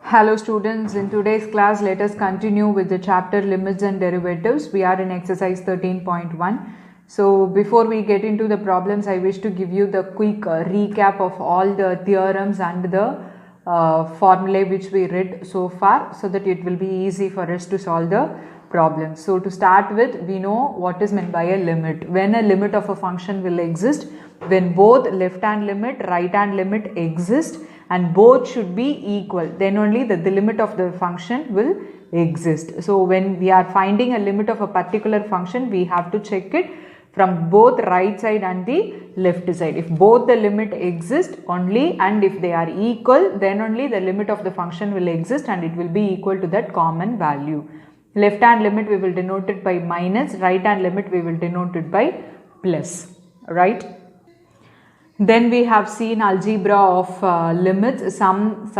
Hello students, in today's class let us continue with the chapter limits and derivatives. We are in exercise 13.1. So before we get into the problems, I wish to give you the quick recap of all the theorems and the formulae which we read so far, so that it will be easy for us to solve the problem. So to start with, we know what is meant by a limit. When a limit of a function will exist, when both left hand limit, right hand limit exist and both should be equal, then only the limit of the function will exist. So when we are finding a limit of a particular function, we have to check it from both right side and the left side. If both the limit exist only, and if they are equal, then only the limit of the function will exist and it will be equal to that common value. Left hand limit we will denote it by minus, right hand limit we will denote it by plus, right? Then we have seen algebra of limits, sum,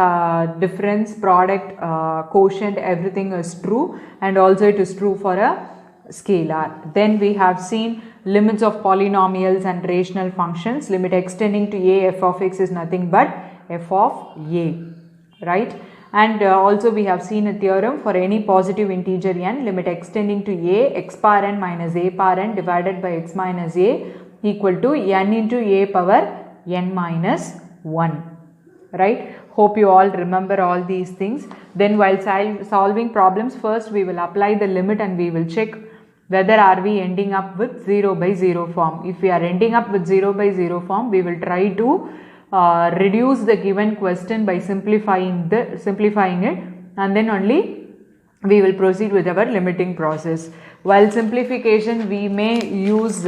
difference, product, quotient, everything is true, and also it is true for a scalar. Then we have seen limits of polynomials and rational functions. Limit extending to a f of x is nothing but f of a, right? And also we have seen a theorem for any positive integer n, limit extending to a x power n minus a power n divided by x minus a equal to n into a power n minus 1, right? Hope you all remember all these things. Then while solving problems, first we will apply the limit and we will check whether are we ending up with 0 by 0 form. If we are ending up with 0 by 0 form, we will try to reduce the given question by simplifying it, and then only we will proceed with our limiting process. While simplification, we may use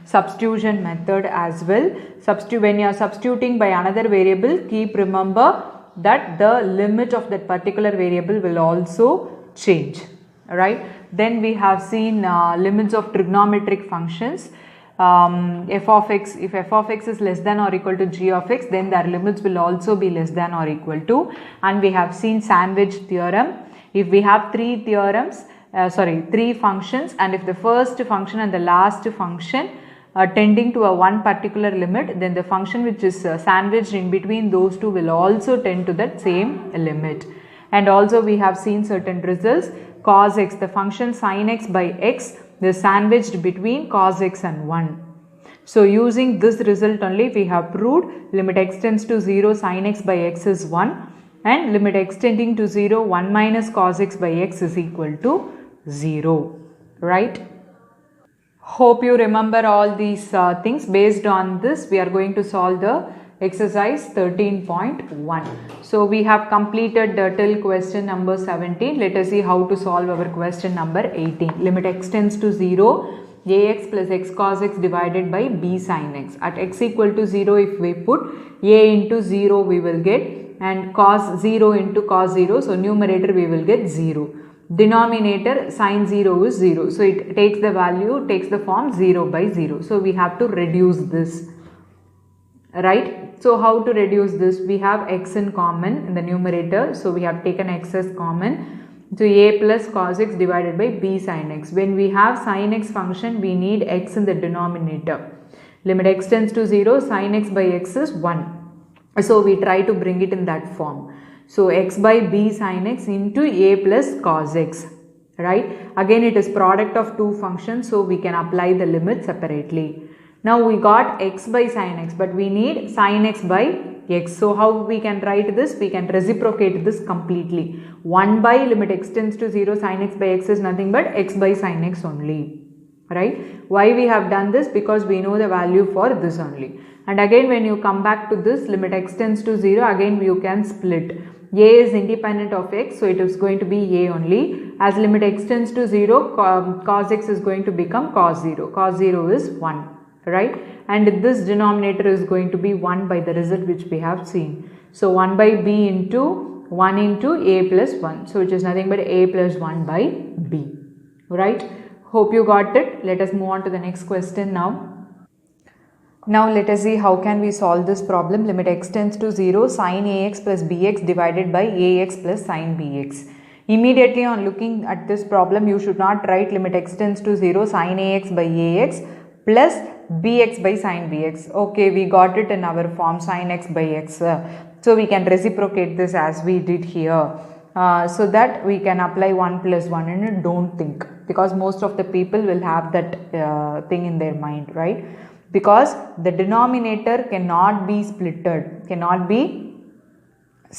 substitution method as well. When you are substituting by another variable, keep remember that the limit of that particular variable will also change, right? Then we have seen limits of trigonometric functions. F of x, if f of x is less than or equal to g of x, then their limits will also be less than or equal to. And we have seen sandwich theorem. If we have three functions, and if the first function and the last function tending to a one particular limit, then the function which is sandwiched in between those two will also tend to that same limit. And also we have seen certain results. Cos x, the function sin x by x is sandwiched between cos x and 1. So using this result only, we have proved limit extends to 0 sin x by x is 1, and limit extending to 0 1 minus cos x by x is equal to 0, right? Hope you remember all these things. Based on this, we are going to solve the exercise 13.1. So we have completed till question number 17. Let us see how to solve our question number 18. Limit extends to 0, ax plus x cos x divided by b sin x. At x equal to 0, if we put a into 0, we will get, and cos 0 into cos 0, so numerator we will get 0. Denominator sin 0 is 0, so it takes the form 0 by 0. So we have to reduce this, right? So how to reduce this? We have x in common in the numerator, so we have taken x as common. So a plus cos x divided by b sin x. When we have sin x function, we need x in the denominator. Limit extends to 0, sin x by x is 1. So we try to bring it in that form. So x by b sin x into a plus cos x, right? Again it is product of two functions, so we can apply the limit separately. Now we got x by sin x, but we need sin x by x. So how we can write this? We can reciprocate this completely. 1 by limit extends to 0 sin x by x is nothing but x by sin x only, right? Why we have done this? Because we know the value for this only. And again when you come back to this, limit extends to 0, again you can split. A is independent of x, so it is going to be a only. As limit extends to 0, cos x is going to become cos 0. Cos 0 is 1, right? And this denominator is going to be 1 by the result which we have seen. So 1 by b into 1 into a plus 1. So which is nothing but a plus 1 by b, right? Hope you got it. Let us move on to the next question now. Now let us see how can we solve this problem. Limit extends to 0 sin ax plus bx divided by ax plus sin bx. Immediately on looking at this problem, you should not write limit extends to 0 sin ax by ax plus bx by sin bx. Okay, we got it in our form sin x by x. So we can reciprocate this as we did here. So that we can apply 1 plus 1 and don't think, because most of the people will have that thing in their mind, right? Because the denominator cannot be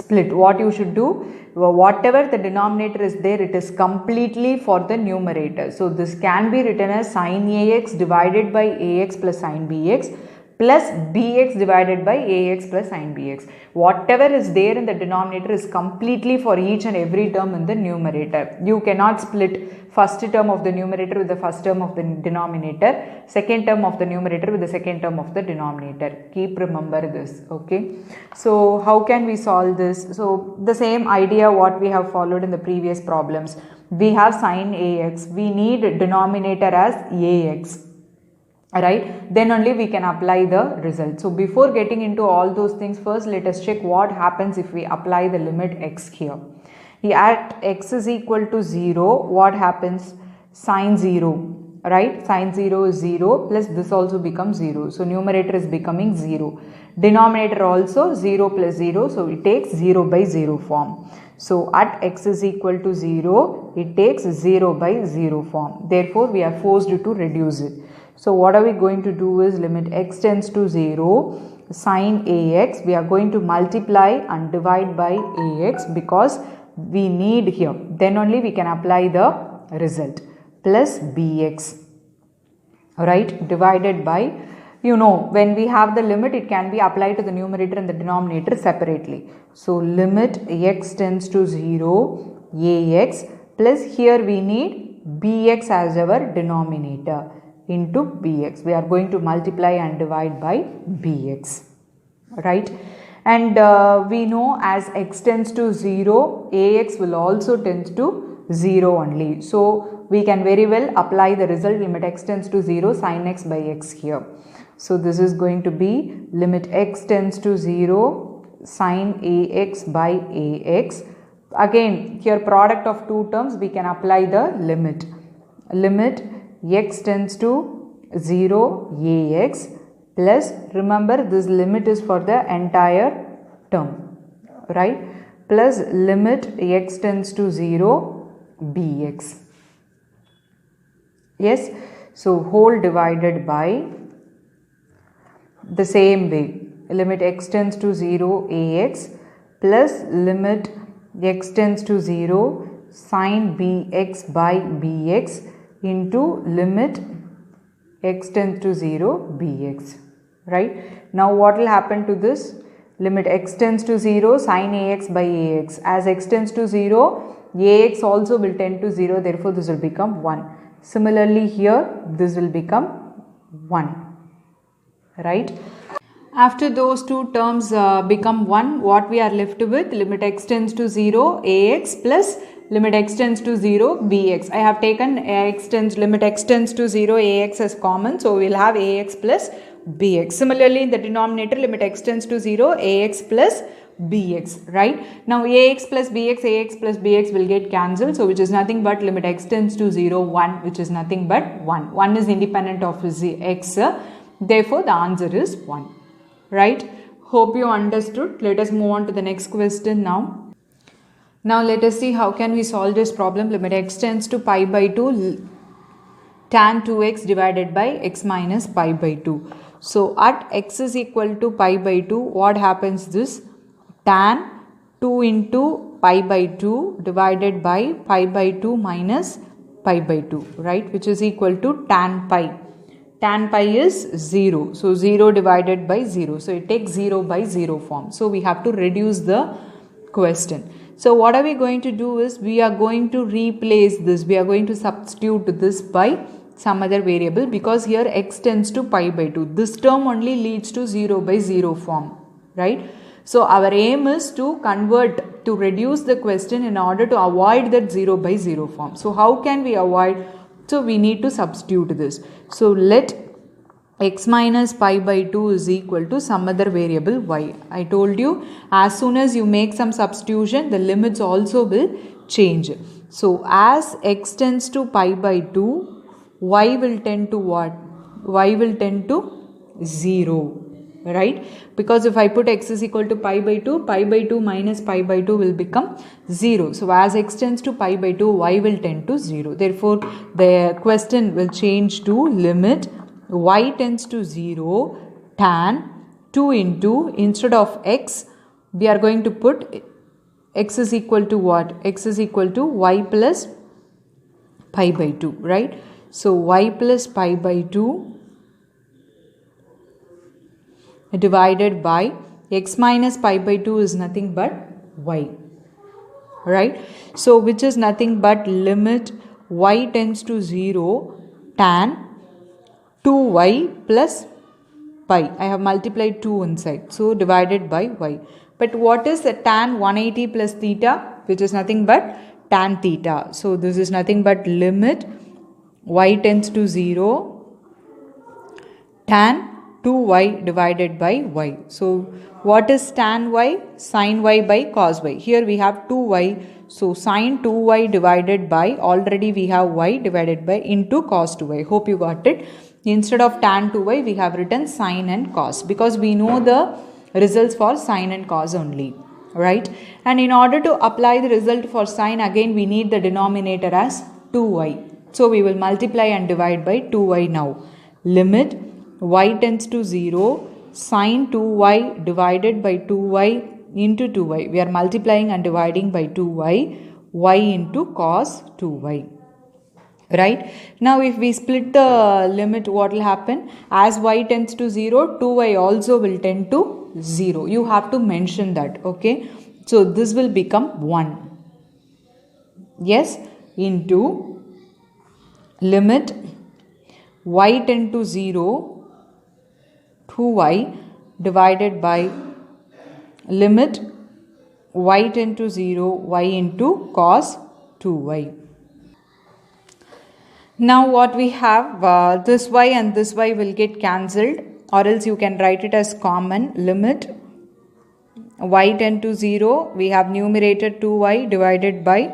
split. What you should do, whatever the denominator is there, it is completely for the numerator. So this can be written as sin ax divided by ax plus sin bx plus bx divided by ax plus sin bx. Whatever is there in the denominator is completely for each and every term in the numerator. You cannot split first term of the numerator with the first term of the denominator, second term of the numerator with the second term of the denominator. Keep remember this, okay? So how can we solve this? So the same idea what we have followed in the previous problems. We have sin ax, we need denominator as ax, right? Then only we can apply the result. So before getting into all those things, first let us check what happens if we apply the limit x here. At x is equal to 0, what happens? Sin 0, right? Sin 0 is 0 plus this also becomes 0. So numerator is becoming 0. Denominator also 0 plus 0. So it takes 0 by 0 form. So at x is equal to 0, it takes 0 by 0 form. Therefore, we are forced to reduce it. So what are we going to do is limit x tends to 0, sin ax, we are going to multiply and divide by ax because we need here. Then only we can apply the result, plus bx, right, divided by, when we have the limit, it can be applied to the numerator and the denominator separately. So limit x tends to 0, ax, plus here we need bx as our denominator into bx. We are going to multiply and divide by bx, right? And we know as x tends to 0, ax will also tend to 0 only. So we can very well apply the result, limit x tends to 0, sin x by x here. So this is going to be limit x tends to 0, sin ax by ax. Again, here product of two terms, we can apply the limit. Limit x tends to 0 ax plus, remember this limit is for the entire term, right, plus limit x tends to 0 bx. Yes, so whole divided by the same way, limit x tends to 0 ax plus limit x tends to 0 sin bx by bx into limit x tends to 0 bx, right? Now what will happen to this? Limit x tends to 0, sin ax by ax. As x tends to 0, ax also will tend to 0, therefore this will become 1. Similarly here, this will become 1, right? After those two terms become 1, what we are left with? Limit x tends to 0, ax plus limit x tends to 0, bx. I have taken limit x tends to 0, ax as common, so we will have ax plus bx. Similarly, in the denominator, limit x tends to 0, ax plus bx, right? Now ax plus bx will get cancelled, so which is nothing but limit x tends to 0, 1, which is nothing but 1. 1 is independent of x, therefore the answer is 1, right? Hope you understood. Let us move on to the next question now. Now let us see how can we solve this problem. Limit x tends to pi by 2, tan 2x divided by x minus pi by 2. So at x is equal to pi by 2, what happens this? Tan 2 into pi by 2 divided by pi by 2 minus pi by 2, right, which is equal to tan pi. Tan pi is 0, so 0 divided by 0, so it takes 0 by 0 form. So we have to reduce the question. So what are we going to do is, we are going to replace this, we are going to substitute this by some other variable, because here x tends to pi by 2. This term only leads to 0 by 0 form, right? So our aim is to convert, to reduce the question in order to avoid that 0 by 0 form. So how can we avoid? So we need to substitute this. So let x minus pi by 2 is equal to some other variable y. I told you, as soon as you make some substitution, the limits also will change. So as x tends to pi by 2, y will tend to what? Y will tend to 0, right? Because if I put x is equal to pi by 2 minus pi by 2 will become 0. So as x tends to pi by 2, y will tend to 0. Therefore, the question will change to limit y tends to 0 tan 2 into, instead of x, we are going to put x is equal to what? X is equal to y plus pi by 2, right? So y plus pi by 2 divided by x minus pi by 2 is nothing but y, right? So which is nothing but limit y tends to 0 tan 2y plus pi. I have multiplied 2 inside, so divided by y. But what is the tan 180 plus theta? Which is nothing but tan theta. So this is nothing but limit y tends to 0 tan 2y divided by y. So what is tan y? Sin y by cos y. Here we have 2y. So sin 2y divided by, already we have y divided by into cos 2y. Hope you got it. Instead of tan 2y, we have written sin and cos, because we know the results for sin and cos only, right? And in order to apply the result for sin, again we need the denominator as 2y. So we will multiply and divide by 2y now. Limit y tends to 0 sin 2y divided by 2y into 2y. We are multiplying and dividing by 2y, y into cos 2y. Right? Now if we split the limit, what will happen? As y tends to 0, 2y also will tend to 0. You have to mention that, okay? So this will become 1. Yes, into limit y tend to 0, 2y divided by limit y tend to 0, y into cos 2y. Now what we have, this y and this y will get cancelled, or else you can write it as common. Limit y tend to 0, we have numerator 2y divided by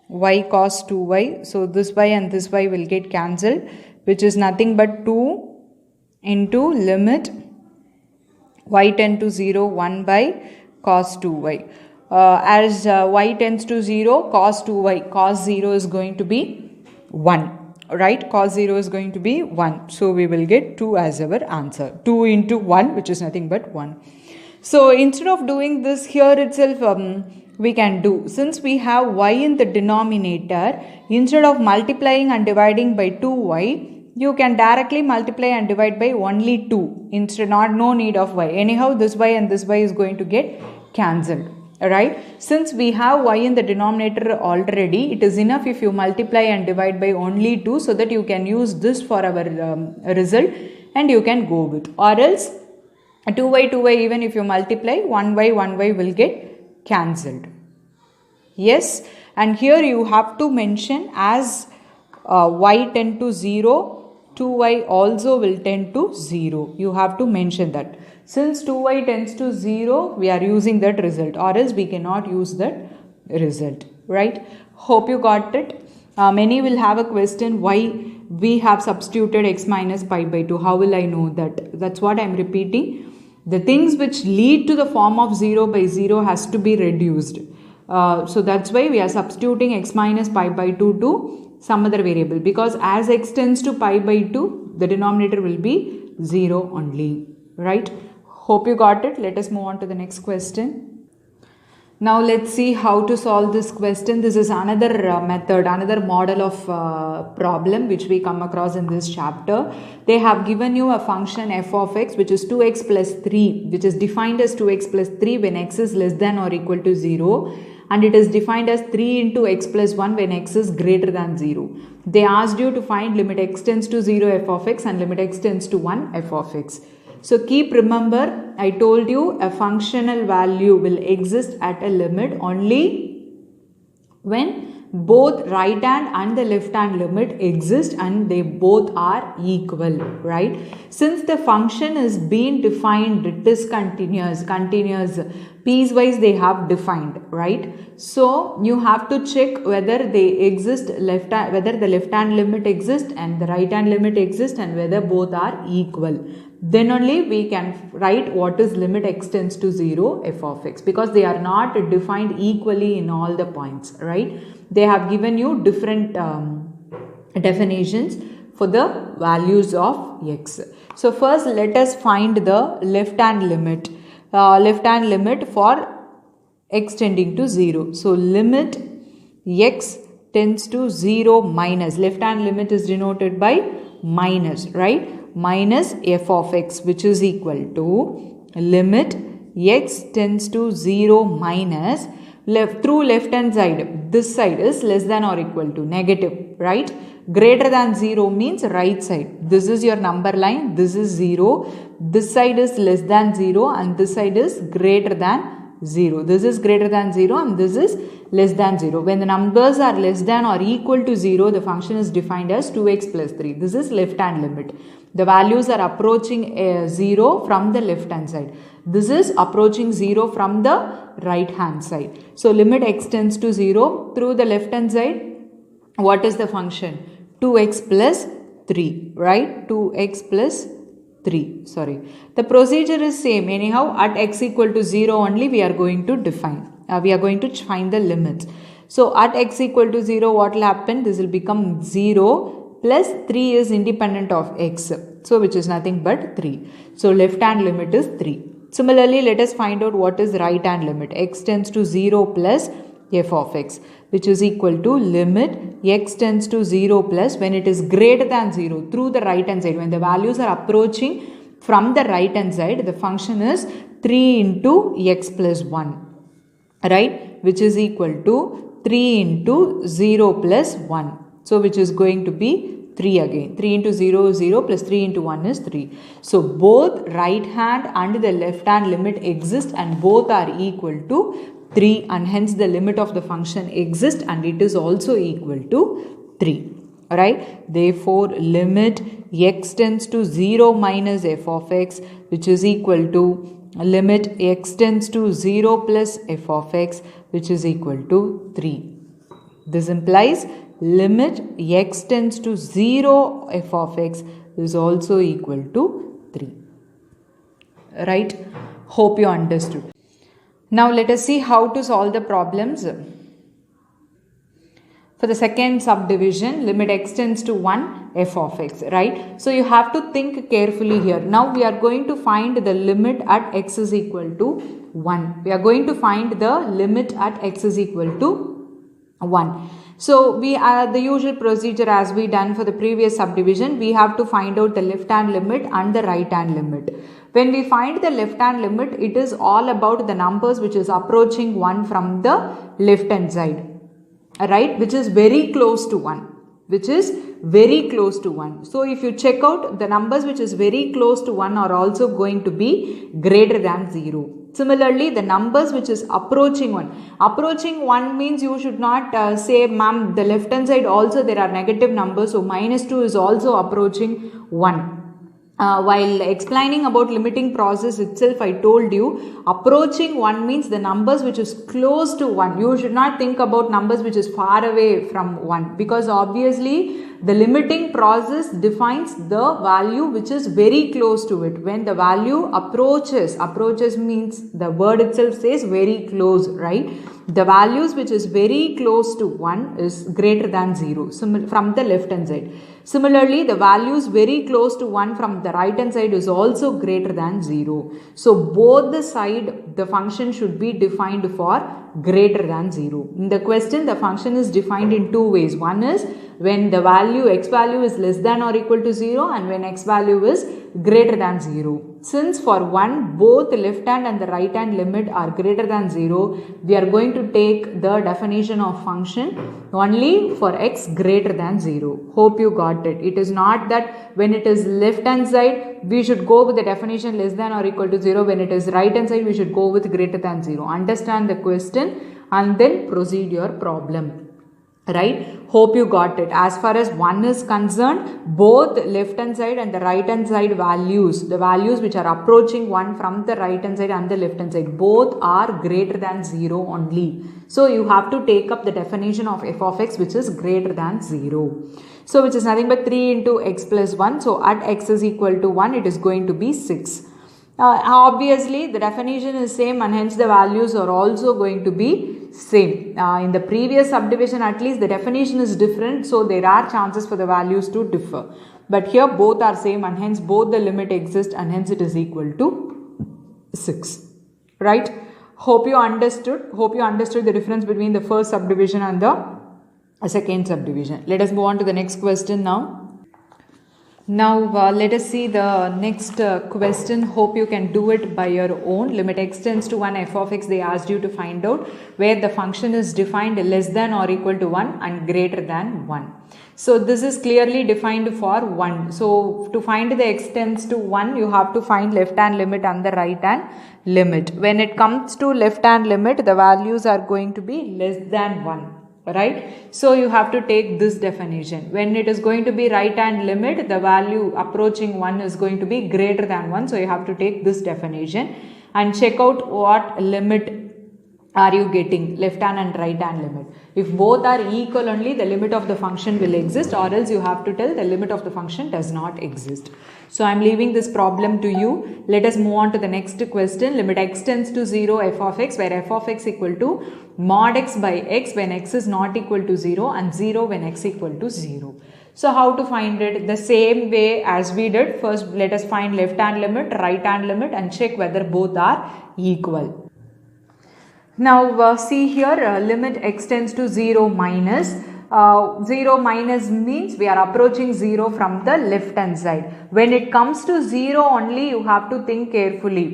y cos 2y. So this y and this y will get cancelled, which is nothing but 2 into limit y tend to 0, 1 by cos 2y. As y tends to 0, cos 2y, cos 0 is going to be 1. Right, cos 0 is going to be 1. So we will get 2 as our answer. 2 into 1, which is nothing but 1. So instead of doing this here itself, we can do, since we have y in the denominator, instead of multiplying and dividing by 2y, you can directly multiply and divide by only 2. Instead, no need of y. Anyhow, this y and this y is going to get cancelled. Right? Since we have y in the denominator already, it is enough if you multiply and divide by only 2, so that you can use this for our result and you can go with. Or else 2y, even if you multiply, 1y will get cancelled. Yes, and here you have to mention as y tend to 0, 2y also will tend to 0. You have to mention that. Since 2y tends to 0, we are using that result, or else we cannot use that result, right? Hope you got it. Many will have a question, why we have substituted x minus pi by 2. How will I know that? That's what I am repeating. The things which lead to the form of 0 by 0 has to be reduced. So that's why we are substituting x minus pi by 2 to some other variable, because as x tends to pi by 2, the denominator will be 0 only, right? Hope you got it. Let us move on to the next question. Now let's see how to solve this question. This is another method, another model of problem which we come across in this chapter. They have given you a function f of x, which is 2x plus 3, which is defined as 2x plus 3 when x is less than or equal to 0. And it is defined as 3 into x plus 1 when x is greater than 0. They asked you to find limit x tends to 0 f of x and limit x tends to 1 f of x. So keep remember, I told you a functional value will exist at a limit only when both right hand and the left hand limit exist and they both are equal, right? Since the function is being defined discontinuous, continuous, piecewise they have defined, right? So you have to check whether they exist, whether the left hand limit exists and the right hand limit exists and whether both are equal. then only we can write what is limit x tends to 0 f of x, because they are not defined equally in all the points, right? They have given you different definitions for the values of x. So first let us find the left hand limit for x tending to 0. So limit x tends to 0 minus, left hand limit is denoted by minus, right? Minus f of x, which is equal to limit x tends to 0 minus, through left hand side, this side is less than or equal to negative, right? Greater than 0 means right side. This is your number line, this is 0, this side is less than 0 and this side is greater than 0. This is greater than 0 and this is less than 0. When the numbers are less than or equal to 0, the function is defined as 2x plus 3. This is left hand limit. The values are approaching 0 from the left hand side. This is approaching 0 from the right hand side. So limit x tends to 0 through the left hand side. What is the function? 2x plus 3, right? 2x plus 3, sorry. The procedure is same. Anyhow, at x equal to 0 only we are going to define. We are going to find the limits. So at x equal to 0, what will happen? This will become 0 plus 3 is independent of x. So which is nothing but 3. So left hand limit is 3. Similarly, let us find out what is right hand limit. X tends to 0 plus f of x, which is equal to limit x tends to 0 plus, when it is greater than 0, through the right hand side. When the values are approaching from the right hand side, the function is 3 into x plus 1, right? Which is equal to 3 into 0 plus 1. So which is going to be 3 again. 3 into 0 is 0 plus 3 into 1 is 3. So both right hand and the left hand limit exist and both are equal to 3, and hence the limit of the function exists and it is also equal to 3. Alright. Therefore limit x tends to 0 minus f of x, which is equal to limit x tends to 0 plus f of x, which is equal to 3. This implies limit x tends to 0 f of x is also equal to 3. Right? Hope you understood. Now let us see how to solve the problems. For the second subdivision, limit x tends to 1 f of x, right? So you have to think carefully here. Now we are going to find the limit at x is equal to 1. We are going to find the limit at x is equal to 1. So we are the usual procedure as we done for the previous subdivision. We have to find out the left hand limit and the right hand limit. When we find the left hand limit, it is all about the numbers which is approaching 1 from the left hand side, right, which is very close to 1, which is very close to 1. So if you check out the numbers which is very close to 1 are also going to be greater than 0. Similarly, the numbers which is approaching 1. Approaching 1 means you should not say, ma'am, the left hand side also there are negative numbers. So minus 2 is also approaching 1. While explaining about limiting process itself, I told you approaching 1 means the numbers which is close to 1. You should not think about numbers which is far away from 1, because obviously the limiting process defines the value which is very close to it. When the value approaches means the word itself says very close, right? The values which is very close to 1 is greater than 0 from the left hand side. Similarly, the values very close to 1 from the right hand side is also greater than 0. So both the side the function should be defined for greater than 0. In the question, the function is defined in two ways. One is when the value x value is less than or equal to 0 and when x value is greater than 0. Since for 1 both the left hand and the right hand limit are greater than 0, we are going to take the definition of function only for x greater than 0. Hope you got it. It is not that when it is left hand side we should go with the definition less than or equal to 0. When it is right hand side we should go with greater than 0. Understand the question and then proceed your problem. Right? Hope you got it. As far as 1 is concerned, both left hand side and the right hand side values, the values which are approaching 1 from the right hand side and the left hand side, both are greater than 0 only. So you have to take up the definition of f of x, which is greater than 0. So which is nothing but 3 into x plus 1. So at x is equal to 1, it is going to be 6. Obviously the definition is same and hence the values are also going to be same. In the previous subdivision at least the definition is different, so there are chances for the values to differ. But here both are same and hence both the limit exists and hence it is equal to 6. Right? Hope you understood the difference between the first subdivision and the second subdivision. Let us move on to the next question now. Now let us see the next question. Hope you can do it by your own. Limit x tends to 1 f of x, they asked you to find out where the function is defined less than or equal to 1 and greater than 1. So this is clearly defined for 1. So to find the x tends to 1, you have to find left hand limit and the right hand limit. When it comes to left hand limit, the values are going to be less than 1. Right? So you have to take this definition. When it is going to be right hand limit, the value approaching 1 is going to be greater than 1. So you have to take this definition and check out what limit are you getting, left hand and right hand limit. If both are equal only, the limit of the function will exist, or else you have to tell the limit of the function does not exist. So I am leaving this problem to you. Let us move on to the next question. Limit x tends to 0 f of x, where f of x equal to mod x by x when x is not equal to 0 and 0 when x equal to 0. So how to find it? The same way as we did. First let us find left hand limit, right hand limit and check whether both are equal. Now see here, limit x tends to 0 minus. 0 minus means we are approaching 0 from the left hand side. When it comes to 0 only, you have to think carefully,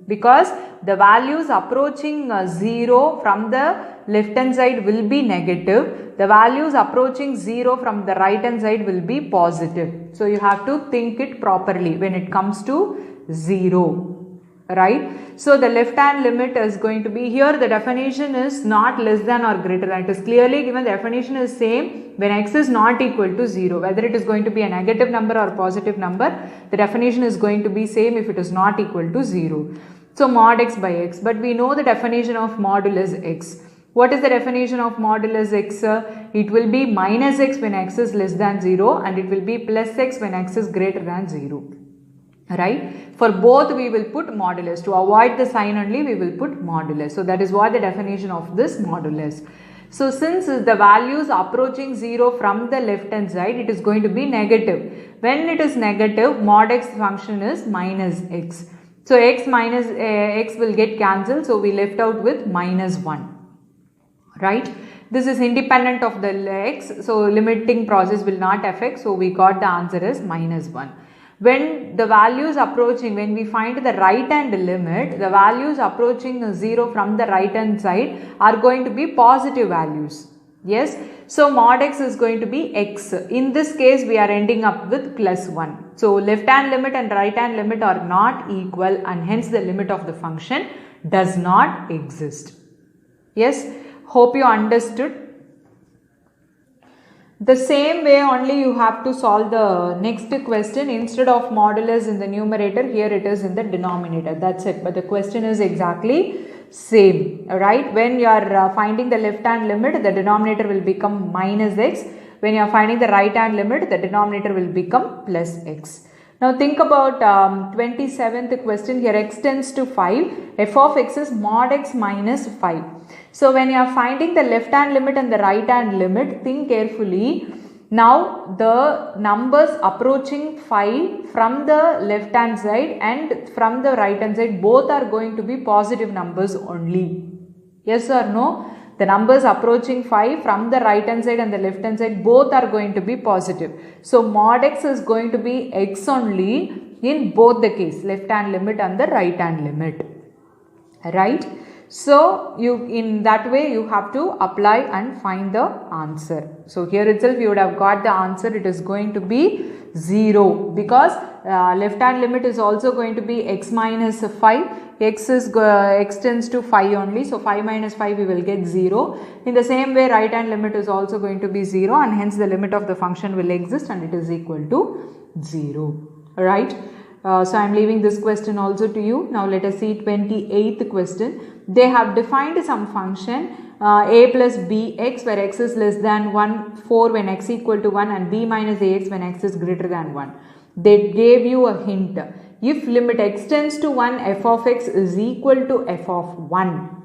because the values approaching 0 from the left hand side will be negative. The values approaching 0 from the right hand side will be positive. So you have to think it properly when it comes to 0. Right? So the left hand limit is going to be, here the definition is not less than or greater than. It is clearly given, the definition is same when x is not equal to 0. Whether it is going to be a negative number or positive number, the definition is going to be same if it is not equal to 0. So mod x by x, but we know the definition of modulus x. What is the definition of modulus x? It will be minus x when x is less than 0 and it will be plus x when x is greater than 0. Right? For both we will put modulus. To avoid the sign only we will put modulus. So that is what the definition of this modulus. So since the values approaching 0 from the left hand side, it is going to be negative. When it is negative, mod x function is minus x. So x minus x will get cancelled. So we left out with minus 1. Right? This is independent of the x. So limiting process will not affect. So we got the answer as minus 1. When the values approaching, when we find the right hand limit, the values approaching 0 from the right hand side are going to be positive values. Yes. So mod x is going to be x. In this case we are ending up with plus 1. So left hand limit and right hand limit are not equal and hence the limit of the function does not exist. Yes. Hope you understood. The same way only you have to solve the next question. Instead of modulus in the numerator, here it is in the denominator. That's it. But the question is exactly same. Right? When you are finding the left hand limit, the denominator will become minus x. When you are finding the right hand limit, the denominator will become plus x. Now think about 27th question. Here x tends to 5. F of x is mod x minus 5. So when you are finding the left hand limit and the right hand limit, think carefully. Now the numbers approaching 5 from the left hand side and from the right hand side, both are going to be positive numbers only. Yes or no? The numbers approaching 5 from the right hand side and the left hand side, both are going to be positive. So mod x is going to be x only in both the case, left hand limit and the right hand limit. Right? So you, in that way you have to apply and find the answer. So here itself you would have got the answer. It is going to be 0, because left hand limit is also going to be x minus 5. X tends to 5 only, so 5 minus 5 we will get 0. In the same way, right hand limit is also going to be 0, and hence the limit of the function will exist and it is equal to 0. Alright. So I am leaving this question also to you. Now let us see 28th question. They have defined some function a plus bx where x is less than 1, 4 when x equal to 1, and b minus ax when x is greater than 1. They gave you a hint. If limit x tends to 1, f of x is equal to f of 1.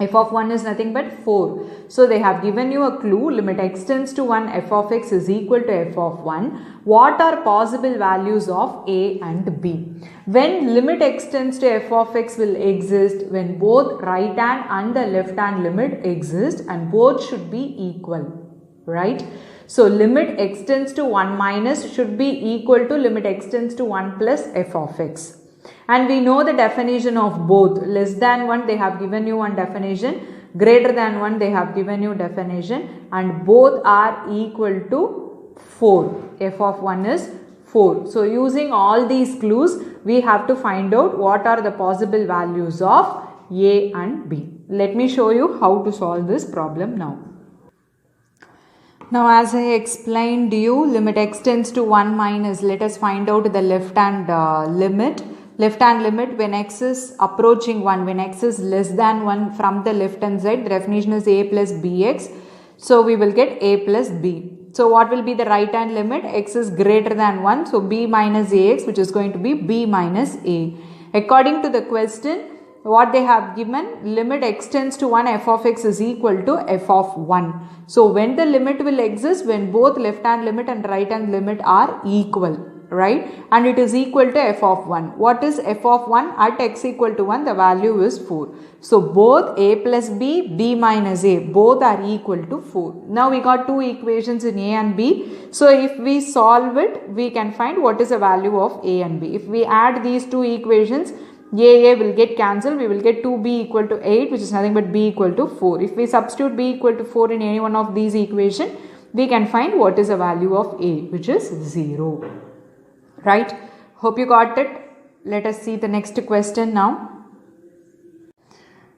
F of 1 is nothing but 4. So they have given you a clue, limit x tends to 1, f of x is equal to f of 1. What are possible values of a and b? When limit x tends to f of x will exist when both right hand and the left hand limit exist, and both should be equal, right? So limit x tends to 1 minus should be equal to limit x tends to 1 plus f of x. And we know the definition of both. Less than 1 they have given you one definition, greater than 1 they have given you definition, and both are equal to 4. F of 1 is 4. So using all these clues we have to find out what are the possible values of a and b. Let me show you how to solve this problem now. Now as I explained you, limit x tends to 1 minus, let us find out the left hand limit. Left hand limit when x is approaching 1, when x is less than 1 from the left hand side, the definition is a plus bx. So we will get a plus b. So what will be the right hand limit? X is greater than 1. So b minus ax, which is going to be b minus a. According to the question, what they have given, limit x tends to 1, f of x is equal to f of 1. So when the limit will exist, when both left hand limit and right hand limit are equal, right? And it is equal to f of 1. What is f of 1? At x equal to 1, the value is 4. So both a plus b, b minus a, both are equal to 4. Now we got two equations in a and b. So if we solve it, we can find what is the value of a and b. If we add these two equations, a will get cancelled. We will get 2b equal to 8, which is nothing but b equal to 4. If we substitute b equal to 4 in any one of these equations, we can find what is the value of a, which is 0. Right? Hope you got it. Let us see the next question now.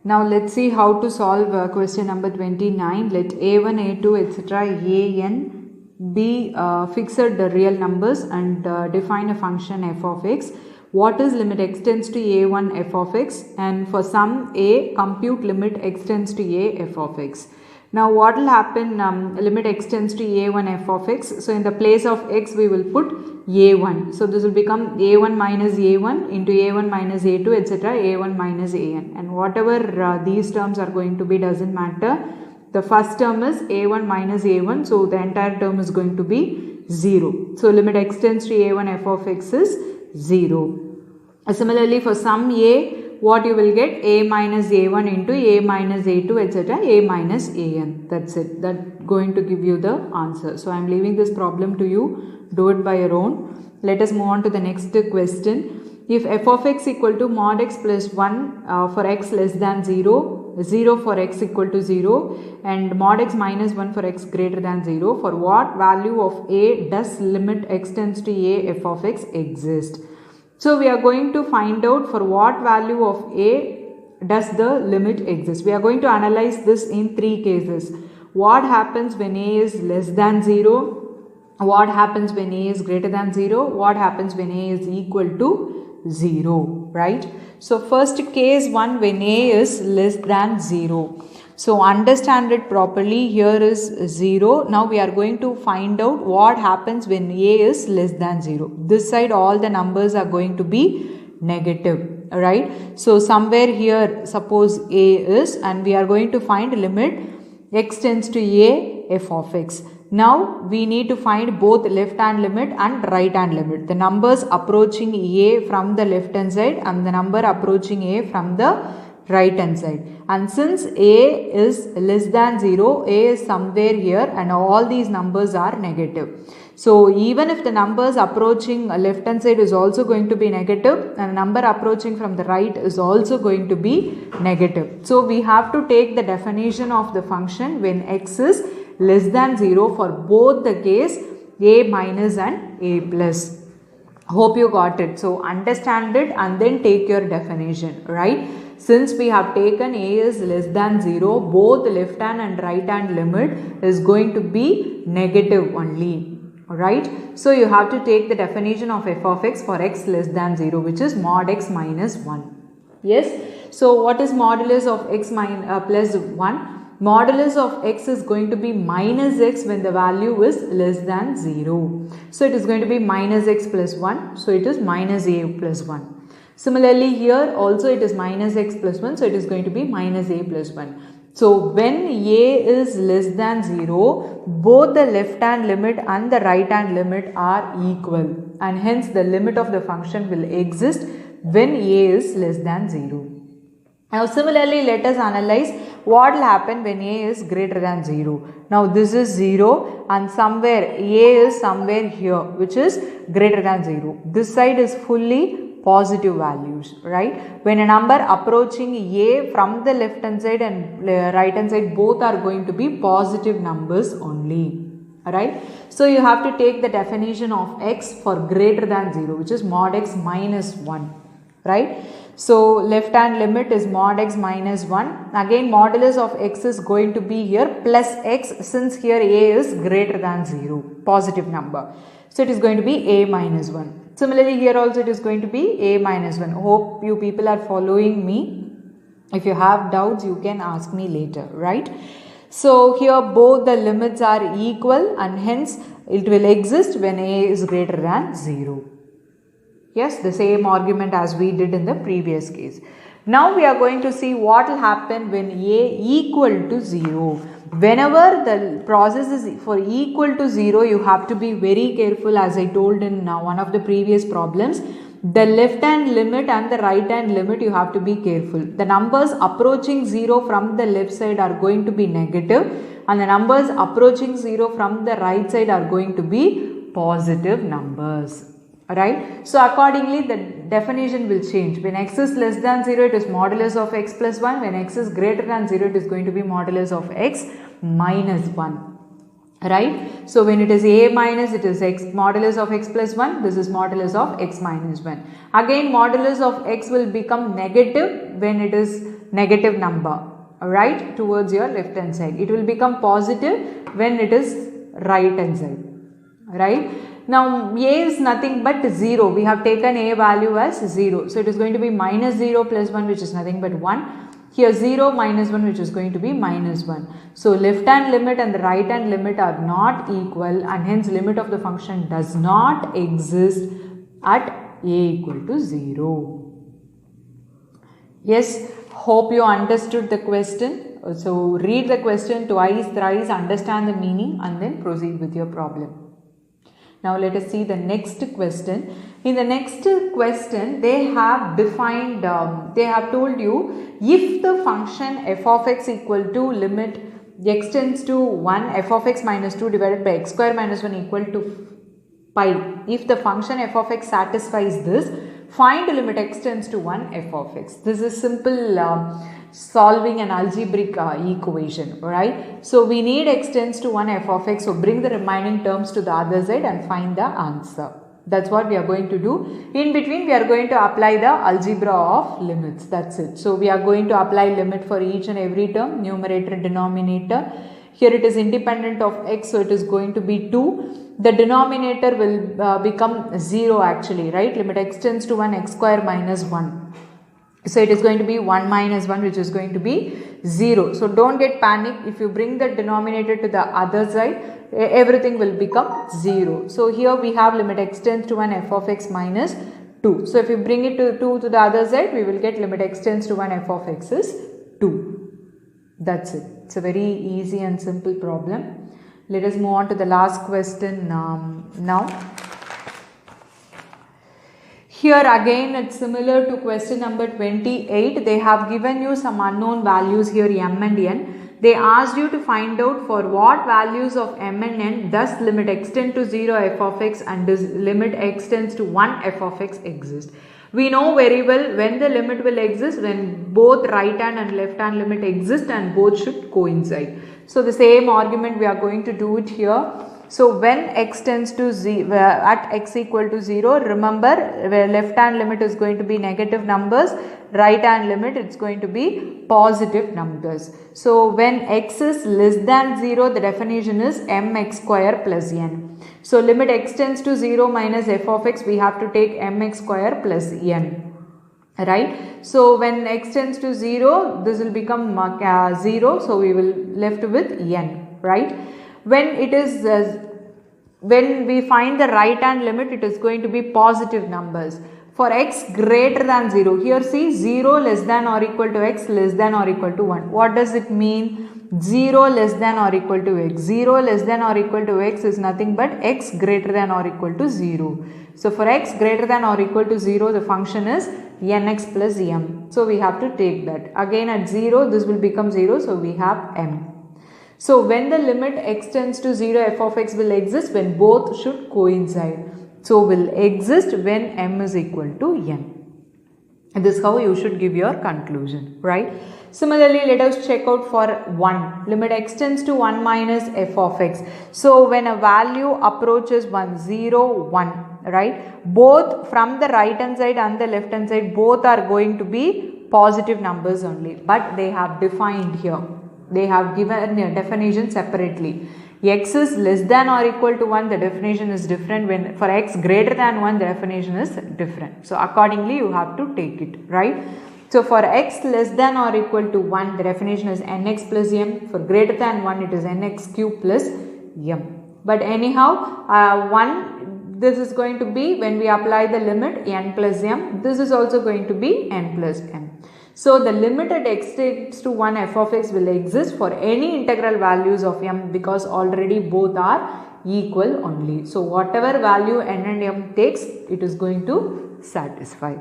Now let's see how to solve question number 29. Let a1, a2, etc. an be fixed real numbers and define a function f of x. What is limit x tends to a1 f of x, and for some a, compute limit x tends to a f of x. Now what will happen, limit x tends to a1 f of x. So in the place of x we will put a1. So this will become a1 minus a1 into a1 minus a2, etc. a1 minus an. And whatever these terms are going to be doesn't matter. The first term is a1 minus a1. So the entire term is going to be 0. So limit x tends to a1 f of x is 0. Similarly, for some a, what you will get? A minus a1 into a minus a2, etc. a minus an. That's it. That's going to give you the answer. So I am leaving this problem to you. Do it by your own. Let us move on to the next question. If f of x equal to mod x plus 1 for x less than 0, 0 for x equal to 0, and mod x minus 1 for x greater than 0, for what value of a does limit x tends to a f of x exist? So we are going to find out for what value of a does the limit exist. We are going to analyze this in three cases. What happens when a is less than 0? What happens when a is greater than 0? What happens when a is equal to 0, right? So first case 1, when a is less than 0. So understand it properly. Here is 0. Now we are going to find out what happens when a is less than 0. This side all the numbers are going to be negative, right? So somewhere here suppose a is, and we are going to find limit x tends to a f of x. Now we need to find both left hand limit and right hand limit. The numbers approaching a from the left hand side and the number approaching a from the right hand side. And since a is less than 0, a is somewhere here and all these numbers are negative. So even if the numbers approaching left hand side is also going to be negative, and the number approaching from the right is also going to be negative. So we have to take the definition of the function when x is less than 0 for both the case a minus and a plus. Hope you got it. So understand it and then take your definition, right? Since we have taken a is less than 0, both left hand and right hand limit is going to be negative only, right? So you have to take the definition of f of x for x less than 0, which is mod x minus 1. Yes. So what is modulus of x plus 1? Modulus of x is going to be minus x when the value is less than 0. So it is going to be minus x plus 1. So it is minus a plus 1. Similarly here also it is minus x plus 1. So it is going to be minus a plus 1. So when a is less than 0, both the left hand limit and the right hand limit are equal, and hence the limit of the function will exist when a is less than 0. Now similarly, let us analyze what will happen when a is greater than 0. Now this is 0 and somewhere a is somewhere here, which is greater than 0. This side is fully positive values, right? When a number approaching a from the left hand side and right hand side, both are going to be positive numbers only, right? So you have to take the definition of x for greater than 0, which is mod x minus 1, right? So left hand limit is mod x minus 1. Again modulus of x is going to be here plus x, since here a is greater than 0, positive number. So it is going to be a minus 1. Similarly here also it is going to be a minus 1. Hope you people are following me. If you have doubts you can ask me later, right? So here both the limits are equal and hence it will exist when a is greater than 0. Yes, the same argument as we did in the previous case. Now we are going to see what will happen when a equal to 0. Whenever the process is for equal to 0, you have to be very careful, as I told in one of the previous problems. The left hand limit and the right hand limit, you have to be careful. The numbers approaching 0 from the left side are going to be negative, and the numbers approaching 0 from the right side are going to be positive numbers. Right. So accordingly the definition will change. When x is less than 0, it is modulus of x plus 1. When x is greater than 0, it is going to be modulus of x minus 1. Right. So when it is a minus, it is x modulus of x plus 1. This is modulus of x minus 1. Again modulus of x will become negative when it is negative number, right, towards your left hand side. It will become positive when it is right hand side, right. Now a is nothing but 0. We have taken a value as 0. So it is going to be minus 0 plus 1, which is nothing but 1. Here 0 minus 1, which is going to be minus 1. So left hand limit and the right hand limit are not equal, and hence limit of the function does not exist at a equal to 0. Yes, hope you understood the question. So read the question twice, thrice, understand the meaning and then proceed with your problem. Now let us see the next question. In the next question, they have defined, they have told you, if the function f of x equal to limit x tends to 1, f of x minus 2 divided by x square minus 1 equal to pi. If the function f of x satisfies this, find limit x tends to 1 f of x. This is simple solving an algebraic equation, right? So we need x tends to 1 f of x. So bring the remaining terms to the other side and find the answer. That's what we are going to do. In between we are going to apply the algebra of limits. That's it. So we are going to apply limit for each and every term, numerator, denominator. Here it is independent of x, so it is going to be 2. The denominator will become 0 actually, right? Limit x tends to 1 x square minus 1. So it is going to be 1 minus 1, which is going to be 0. So don't get panic. If you bring the denominator to the other side, everything will become 0. So here we have limit x tends to 1 f of x minus 2. So if you bring it to 2 to the other side, we will get limit x tends to 1 f of x is 2. That's it. It's a very easy and simple problem. Let us move on to the last question now. Here again it's similar to question number 28. They have given you some unknown values here m and n. They asked you to find out for what values of m and n does limit x tend to 0 f of x and does limit x tends to 1 f of x exist. We know very well when the limit will exist, when both right hand and left hand limit exist and both should coincide. So the same argument we are going to do it here. So when x tends to 0, at x equal to 0, remember where left hand limit is going to be negative numbers, right hand limit it's going to be positive numbers. So when x is less than 0, the definition is mx square plus n. So limit x tends to 0 minus f of x, we have to take mx square plus n. Right. So when x tends to 0, this will become 0, so we will left with n, right. When it is when we find the right hand limit, it is going to be positive numbers. For x greater than 0, here see 0 less than or equal to x less than or equal to 1. What does it mean? 0 less than or equal to x. 0 less than or equal to x is nothing but x greater than or equal to 0. So for x greater than or equal to 0, the function is nx plus m. So we have to take that. Again at 0, this will become 0, so we have m. So when the limit x tends to 0, f of x will exist when both should coincide. So will exist when m is equal to n. This is how you should give your conclusion, right? Similarly, let us check out for 1. Limit x tends to 1 minus f of x. So when a value approaches 1, 0, 1, right? Both from the right hand side and the left hand side, both are going to be positive numbers only. But they have defined here. They have given a definition separately. X is less than or equal to 1, the definition is different. When for x greater than 1, the definition is different. So accordingly, you have to take it, right? So for x less than or equal to 1, the definition is nx plus m. For greater than 1, it is nx cube plus m. But anyhow, 1, this is going to be when we apply the limit n plus m. This is also going to be n plus m. So the limit at x tends to 1 f of x will exist for any integral values of m, because already both are equal only. So whatever value n and m takes, it is going to satisfy.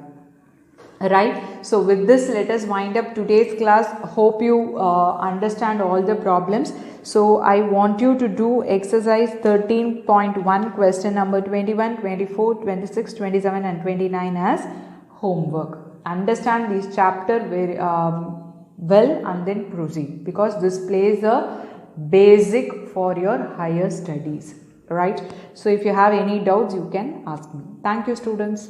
Right. So with this, let us wind up today's class. Hope you understand all the problems. So I want you to do exercise 13.1 question number 21, 24, 26, 27 and 29 as homework. Understand this chapter very well and then proceed, because this plays a basic for your higher studies, right? So if you have any doubts, you can ask me. Thank you, students.